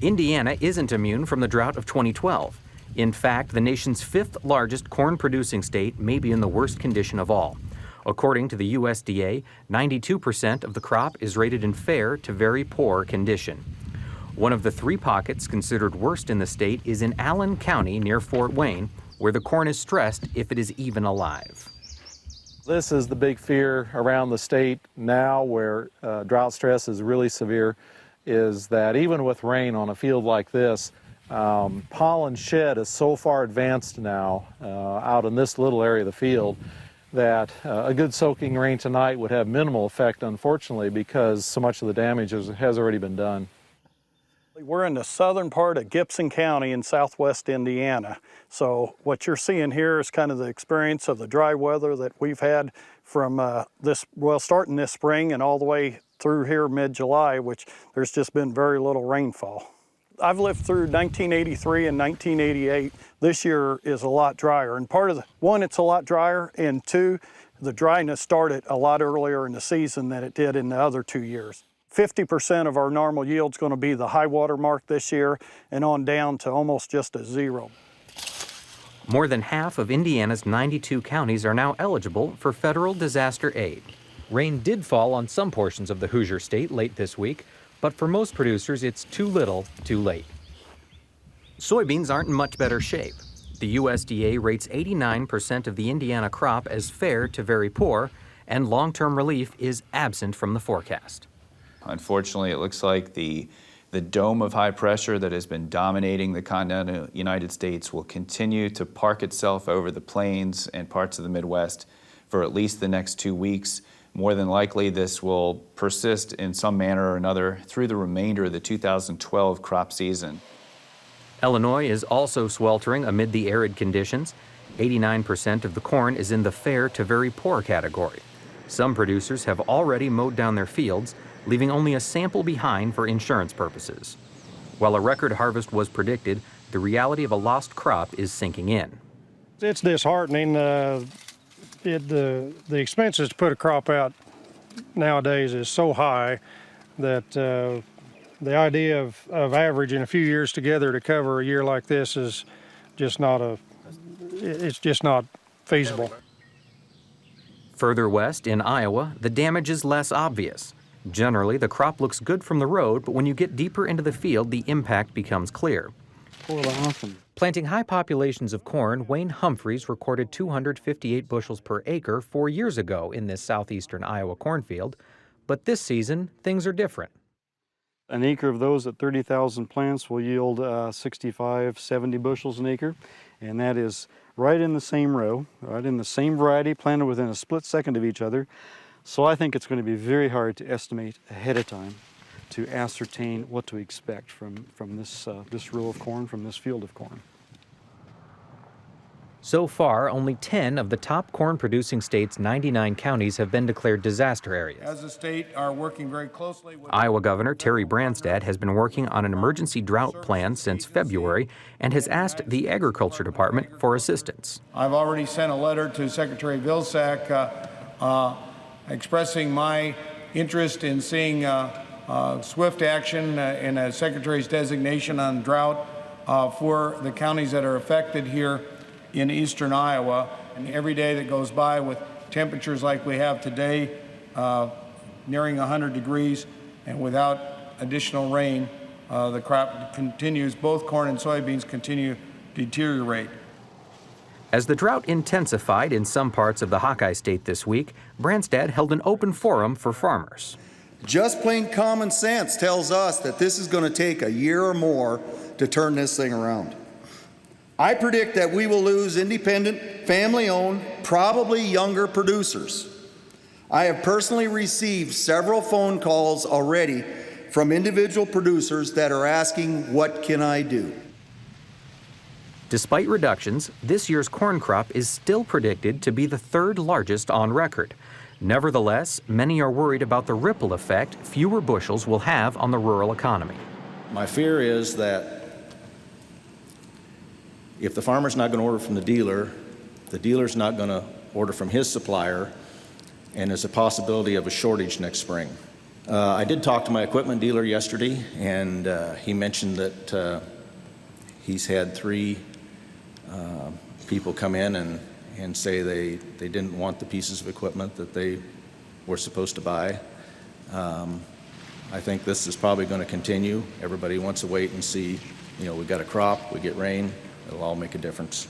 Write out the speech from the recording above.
Indiana isn't immune from the drought of 2012. In fact, the nation's fifth largest corn-producing state may be in the worst condition of all. According to the USDA, 92% of the crop is rated in fair to very poor condition. One of the three pockets considered worst in the state is in Allen County near Fort Wayne, where the corn is stressed if it is even alive. This is the big fear around the state now, where drought stress is really severe, is that even with rain on a field like this, pollen shed is so far advanced now out in this little area of the field that a good soaking rain tonight would have minimal effect, unfortunately, because so much of the damage has already been done. We're in the southern part of Gibson County in southwest Indiana. So what you're seeing here is kind of the experience of the dry weather that we've had from starting this spring and all the way through here mid-July, which there's just been very little rainfall. I've lived through 1983 and 1988. This year is a lot drier, and one, it's a lot drier, and two, the dryness started a lot earlier in the season than it did in the other 2 years. 50% of our normal yield is going to be the high water mark this year, and on down to almost just a zero. More than half of Indiana's 92 counties are now eligible for federal disaster aid. Rain did fall on some portions of the Hoosier State late this week, but for most producers, it's too little, too late. Soybeans aren't in much better shape. The USDA rates 89% of the Indiana crop as fair to very poor, and long-term relief is absent from the forecast. Unfortunately, it looks like the dome of high pressure that has been dominating the continental United States will continue to park itself over the plains and parts of the Midwest for at least the next 2 weeks. More than likely, this will persist in some manner or another through the remainder of the 2012 crop season. Illinois is also sweltering amid the arid conditions. 89% of the corn is in the fair to very poor category. Some producers have already mowed down their fields, leaving only a sample behind for insurance purposes. While a record harvest was predicted, the reality of a lost crop is sinking in. It's disheartening. The expenses to put a crop out nowadays is so high that the idea of averaging a few years together to cover a year like this is just not feasible. Further west in Iowa, the damage is less obvious. Generally, the crop looks good from the road, but when you get deeper into the field, the impact becomes clear. Planting high populations of corn, Wayne Humphreys recorded 258 bushels per acre 4 years ago in this southeastern Iowa cornfield, but this season, things are different. An acre of those at 30,000 plants will yield 65, 70 bushels an acre, and that is right in the same row, right in the same variety, planted within a split second of each other. So I think it's going to be very hard to estimate ahead of time to ascertain what to expect from this row of corn, from this field of corn. So far, only 10 of the top corn-producing states' 99 counties have been declared disaster areas. As a state, are working very closely with Iowa Governor Terry Branstad has been working on an emergency drought plan since February and has asked the Agriculture Department for assistance. I've already sent a letter to Secretary Vilsack expressing my interest in seeing swift action in a Secretary's designation on drought for the counties that are affected here in eastern Iowa. And every day that goes by with temperatures like we have today, nearing 100 degrees, and without additional rain, the crop continues, both corn and soybeans continue to deteriorate. As the drought intensified in some parts of the Hawkeye State this week, Branstad held an open forum for farmers. Just plain common sense tells us that this is going to take a year or more to turn this thing around. I predict that we will lose independent, family-owned, probably younger producers. I have personally received several phone calls already from individual producers that are asking, what can I do? Despite reductions, this year's corn crop is still predicted to be the third largest on record. Nevertheless, many are worried about the ripple effect fewer bushels will have on the rural economy. My fear is that if the farmer's not going to order from the dealer's not going to order from his supplier, and there's a possibility of a shortage next spring. I did talk to my equipment dealer yesterday, and he mentioned that he's had 3 people come in and say they didn't want the pieces of equipment that they were supposed to buy. I think this is probably going to continue. Everybody wants to wait and see. You know, we got a crop, we get rain, it'll all make a difference.